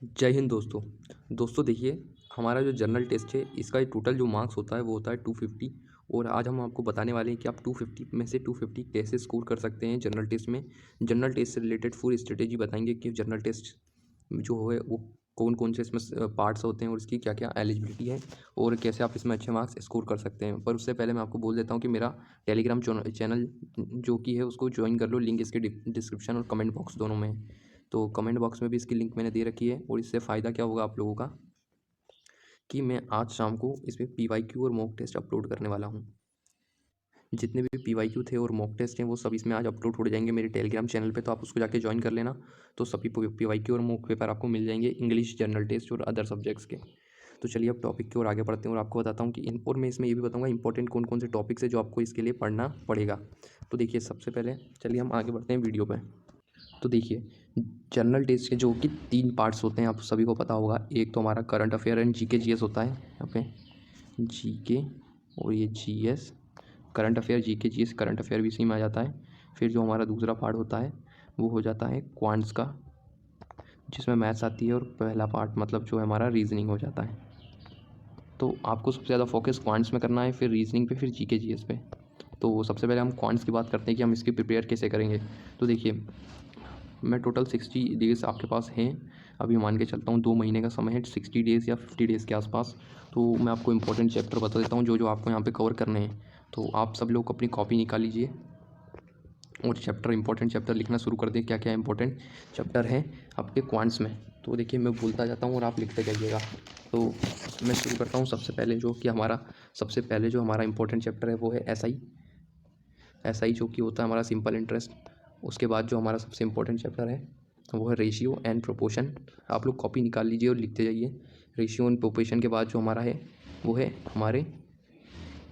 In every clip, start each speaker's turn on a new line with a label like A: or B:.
A: जय हिंद दोस्तों। देखिए, हमारा जो जनरल टेस्ट है इसका टोटल जो मार्क्स होता है वो होता है 250। और आज हम आपको बताने वाले हैं कि आप 250 में से 250 कैसे स्कोर कर सकते हैं जनरल टेस्ट में। जनरल टेस्ट से रिलेटेड पूरी स्ट्रेटेजी बताएंगे कि जनरल टेस्ट जो है वो कौन कौन से इसमें पार्ट्स होते हैं और इसकी क्या क्या एलिजिबिलिटी है और कैसे आप इसमें अच्छे मार्क्स स्कोर कर सकते हैं। पर उससे पहले मैं आपको बोल देता हूँ कि मेरा टेलीग्राम चैनल जो कि है उसको ज्वाइन कर लो। लिंक इसके डिस्क्रिप्शन और कमेंट बॉक्स दोनों में है। तो कमेंट बॉक्स में भी इसकी लिंक मैंने दे रखी है। और इससे फ़ायदा क्या होगा आप लोगों का कि मैं आज शाम को इसमें पीवाईक्यू और मॉक टेस्ट अपलोड करने वाला हूँ। जितने भी पीवाईक्यू थे और मॉक टेस्ट हैं वो सब इसमें आज अपलोड हो जाएंगे मेरे टेलीग्राम चैनल पे, तो आप उसको जाके ज्वाइन कर लेना। तो सभी पीवाईक्यू और मॉक पेपर आपको मिल जाएंगे, इंग्लिश, जनरल टेस्ट और अदर सब्जेक्ट्स के। तो चलिए अब टॉपिक की ओर आगे बढ़ते हैं और आपको बताता हूँ कि और मैं इसमें ये भी बताऊँगा इंपॉर्टेंट कौन कौन से टॉपिक्स है जो आपको इसके लिए पढ़ना पड़ेगा। तो देखिए, सबसे पहले चलिए हम आगे बढ़ते हैं वीडियो पर। तो देखिए, जनरल टेस्ट के जो कि 3 पार्ट्स होते हैं, आप सभी को पता होगा। एक तो हमारा current affair and GK GS होता है यहाँ पे, जीके और ये GS. Current affair, GK GS, current affair भी इसी में आ जाता है। फिर जो हमारा दूसरा पार्ट होता है वो हो जाता है क्वांट्स का, जिसमें मैथ्स आती है। और पहला पार्ट मतलब जो है हमारा रीजनिंग हो जाता है। तो आपको सबसे ज़्यादा फोकस क्वांट्स में करना है, फिर रीजनिंग पे, फिर जीके जीएस पे। तो सबसे पहले हम क्वांट्स की बात करते हैं कि हम इसकी प्रिपेयर कैसे करेंगे। तो देखिए, मैं टोटल 60 डेज़ आपके पास हैं। अभी मान के चलता हूँ 2 महीने का समय है, 60 डेज़ या 50 डेज़ के आसपास। तो मैं आपको इंपॉर्टेंट चैप्टर बता देता हूँ जो जो आपको यहाँ पे कवर करने हैं। तो आप सब लोग अपनी कॉपी निकाल लीजिए और इंपॉर्टेंट चैप्टर लिखना शुरू कर दें। क्या क्या इंपॉर्टेंट चैप्टर हैं आपके क्वांट्स में। तो देखिए, मैं बोलता जाता हूँ और आप लिखते जाइएगा। तो मैं शुरू करता हूँ। सबसे पहले जो हमारा इंपॉर्टेंट चैप्टर है वो है एसआई जो कि होता है हमारा सिंपल इंटरेस्ट। उसके बाद जो हमारा सबसे इम्पोर्टेंट चैप्टर है वो है रेशियो एंड प्रोपोर्शन। आप लोग कॉपी निकाल लीजिए और लिखते जाइए। रेशियो एंड प्रोपोर्शन के बाद जो हमारा है वो है हमारे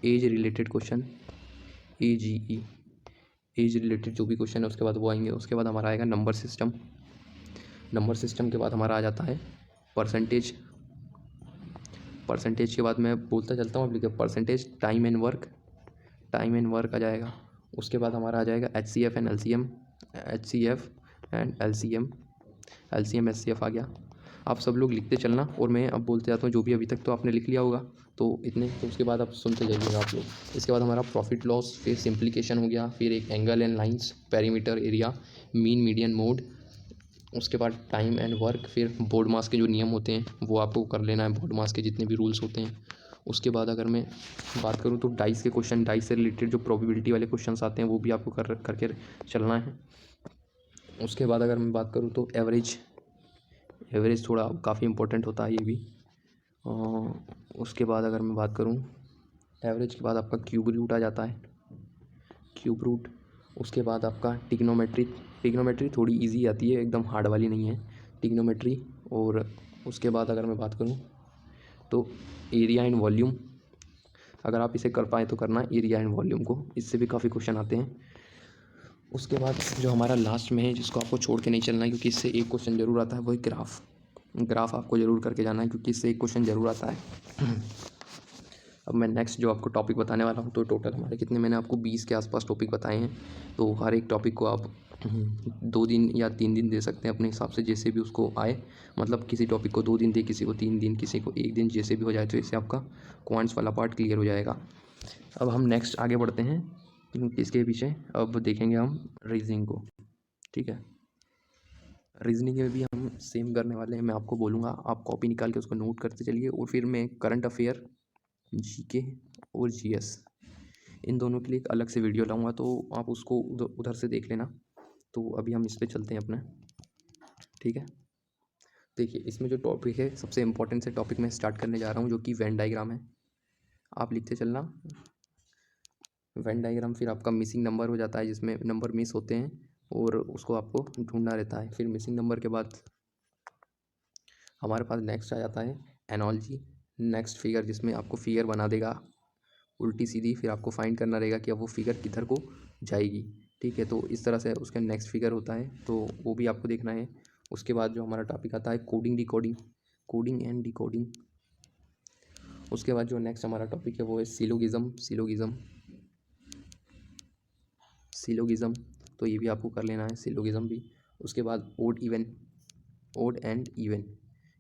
A: age related question, AGE, age related जो भी क्वेश्चन है उसके बाद वो आएंगे। उसके बाद हमारा आएगा नंबर सिस्टम के बाद हमारा आ जाता है परसेंटेज के बाद मैं बोलता चलता हूँ, आप लिखिए परसेंटेज, टाइम एंड वर्क आ जाएगा। उसके बाद हमारा आ जाएगा HCF एंड LCM, HCF आ गया। आप सब लोग लिखते चलना और मैं अब बोलते जाता हूँ। जो भी अभी तक तो आपने लिख लिया होगा तो इतने, तो उसके बाद आप सुनते जाइएगा आप लोग। इसके बाद हमारा प्रॉफिट लॉस, फिर सिंप्लीकेशन हो गया, फिर एक angle and lines, perimeter, area, mean, median, mode. उसके बाद टाइम एंड वर्क, फिर बोर्ड मास के जो नियम होते हैं वो आपको कर लेना है, बोर्ड मास के जितने भी रूल्स होते हैं। उसके बाद अगर मैं बात करूँ तो डाइस से रिलेटेड जो प्रोबेबिलिटी वाले क्वेश्चंस आते हैं वो भी आपको करके चलना है। उसके बाद अगर मैं बात करूँ तो एवरेज थोड़ा काफ़ी इंपॉर्टेंट होता है ये भी। उसके बाद अगर मैं बात करूँ, एवरेज के बाद आपका क्यूब रूट आ जाता है, उसके बाद आपका टिग्नोमेट्री थोड़ी इजी आती है, एकदम हार्ड वाली नहीं है टिग्नोमेट्री। और उसके बाद अगर मैं बात करूँ तो एरिया एंड वॉल्यूम, अगर आप इसे कर पाए तो करना एरिया एंड वॉल्यूम को, इससे भी काफ़ी क्वेश्चन आते हैं। उसके बाद जो हमारा लास्ट में है जिसको आपको छोड़ के नहीं चलना है क्योंकि इससे एक क्वेश्चन ज़रूर आता है, वही ग्राफ आपको ज़रूर करके जाना है क्योंकि इससे एक क्वेश्चन ज़रूर आता है। अब मैं नेक्स्ट जो आपको टॉपिक बताने वाला हूँ, तो टोटल हमारे कितने, मैंने आपको 20 के आसपास टॉपिक बताए हैं। तो हर एक टॉपिक को आप 2 दिन या 3 दिन दे सकते हैं अपने हिसाब से, जैसे भी उसको आए। मतलब किसी टॉपिक को 2 दिन दे, किसी को 3 दिन, किसी को 1 दिन, जैसे भी हो जाए। तो इससे आपका क्वांट्स वाला पार्ट क्लियर हो जाएगा। अब हम नेक्स्ट आगे बढ़ते हैं इसके पीछे। अब देखेंगे हम रीजनिंग को, ठीक है। रीजनिंग में भी हम सेम करने वाले हैं। मैं आपको बोलूँगा, आप कॉपी निकाल के उसको नोट करते चलिए। और फिर मैं करंट अफेयर, जीके और जीएस, इन दोनों के लिए एक अलग से वीडियो लाऊंगा, तो आप उसको उधर से देख लेना। तो अभी हम इस पर चलते हैं अपने, ठीक है। देखिए, इसमें जो टॉपिक है, सबसे इम्पोर्टेंट से टॉपिक मैं स्टार्ट करने जा रहा हूँ जो कि वेन डायग्राम है। आप लिखते चलना वेन डायग्राम। फिर आपका मिसिंग नंबर हो जाता है, जिसमें नंबर मिस होते हैं और उसको आपको ढूंढना रहता है। फिर मिसिंग नंबर के बाद हमारे पास नेक्स्ट आ जाता है एनोलॉजी, नेक्स्ट फिगर, जिसमें आपको फिगर बना देगा उल्टी सीधी। फिर आपको फाइंड करना रहेगा कि अब वो फिगर किधर को जाएगी, ठीक है। तो इस तरह से उसका नेक्स्ट फिगर होता है, तो वो भी आपको देखना है। उसके बाद जो हमारा टॉपिक आता है कोडिंग एंड डिकोडिंग। उसके बाद जो नेक्स्ट हमारा टॉपिक है वो है सिलोगिज्म। तो ये भी आपको कर लेना है, सिलोगिज्म भी। उसके बाद ओड एंड इवन,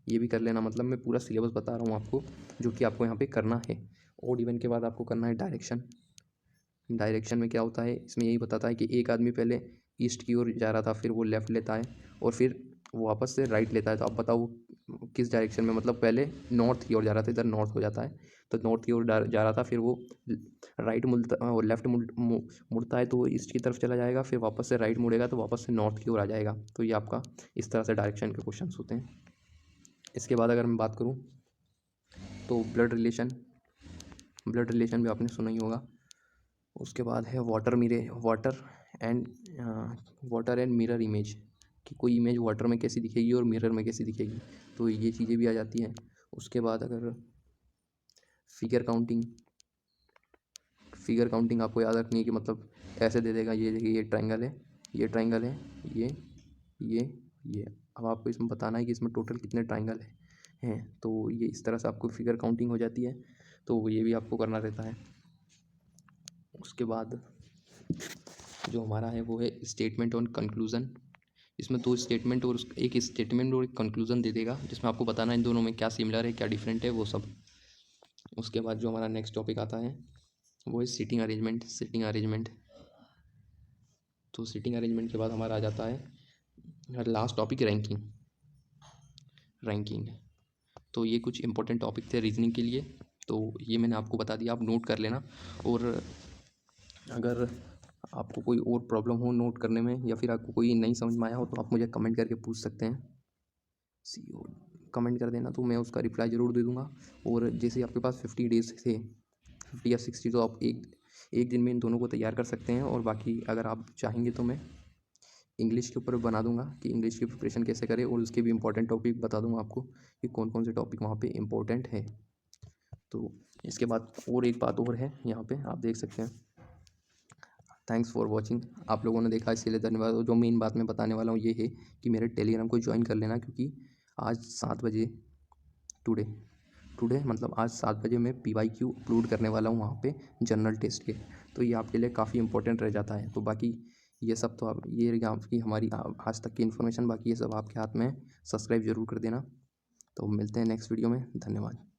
A: ये भी कर लेना। मतलब मैं पूरा सिलेबस बता रहा हूँ आपको, जो कि आपको यहाँ पे करना है। ओड इवन के बाद आपको करना है डायरेक्शन। डायरेक्शन में क्या होता है, इसमें यही बताता है कि एक आदमी पहले ईस्ट की ओर जा रहा था, फिर वो लेफ़्ट लेता है और फिर वो वापस से राइट लेता है। तो आप बताओ किस डायरेक्शन में, मतलब पहले नॉर्थ की ओर जा रहा था, इधर नॉर्थ हो जाता है, तो नॉर्थ की ओर जा रहा था, फिर वो राइट मुड़ता और लेफ़्ट मुड़ता है तो वो ईस्ट की तरफ चला जाएगा, फिर वापस से राइट मुड़ेगा तो वापस से नॉर्थ की ओर आ जाएगा। तो ये आपका इस तरह से डायरेक्शन के क्वेश्चंस होते हैं। इसके बाद अगर मैं बात करूँ तो ब्लड रिलेशन भी आपने सुना ही होगा। उसके बाद है वाटर एंड मिरर इमेज, कि कोई इमेज वाटर में कैसी दिखेगी और मिरर में कैसी दिखेगी, तो ये चीज़ें भी आ जाती हैं। उसके बाद अगर फिगर काउंटिंग आपको याद रखनी है कि मतलब ऐसे दे देगा, ये देखिए ये ट्रायंगल है, ये। अब आपको इसमें बताना है कि इसमें टोटल कितने ट्रायंगल हैं, तो ये इस तरह से आपको फिगर काउंटिंग हो जाती है, तो ये भी आपको करना रहता है। उसके बाद जो हमारा है वो है स्टेटमेंट और कंक्लूज़न। इसमें दो स्टेटमेंट और एक स्टेटमेंट और एक कंक्लूज़न दे देगा, जिसमें आपको बताना है इन दोनों में क्या सिमिलर है क्या डिफरेंट है वो सब। उसके बाद जो हमारा नेक्स्ट टॉपिक आता है वो है सीटिंग अरेंजमेंट। तो सीटिंग अरेंजमेंट के बाद हमारा आ जाता है लास्ट टॉपिक रैंकिंग। तो ये कुछ इंपॉर्टेंट टॉपिक थे रीजनिंग के लिए, तो ये मैंने आपको बता दिया, आप नोट कर लेना। और अगर आपको कोई और प्रॉब्लम हो नोट करने में, या फिर आपको कोई नहीं समझ में आया हो, तो आप मुझे कमेंट करके पूछ सकते हैं। कमेंट कर देना, तो मैं उसका रिप्लाई ज़रूर दे दूँगा। और जैसे आपके पास 50 डेज़ थे, 50 या 60, तो आप एक दिन में इन दोनों को तैयार कर सकते हैं। और बाकी अगर आप चाहेंगे तो मैं इंग्लिश के ऊपर बना दूंगा कि इंग्लिश की प्रिपरेशन कैसे करें, और उसके भी इंपॉर्टेंट टॉपिक बता दूंगा आपको कि कौन कौन से टॉपिक वहाँ पे इम्पोर्टेंट है। तो इसके बाद और एक बात और है, यहाँ पे आप देख सकते हैं। Thanks for watching. आप लोगों ने देखा इसके लिए धन्यवाद। और जो मेन बात मैं बताने वाला हूँ ये है कि मेरे टेलीग्राम को ज्वाइन कर लेना, क्योंकि आज 7 बजे टुडे मतलब आज 7 बजे मैं PYQ अपलोड करने वाला हूँ वहाँ पे जनरल टेस्ट के। तो ये आपके लिए काफ़ी इंपॉर्टेंट रह जाता है। तो बाकी ये सब तो आप ये रही आपकी हमारी आज तक की इन्फॉर्मेशन, बाकी ये सब आपके हाथ में है। सब्सक्राइब जरूर कर देना। तो मिलते हैं नेक्स्ट वीडियो में। धन्यवाद।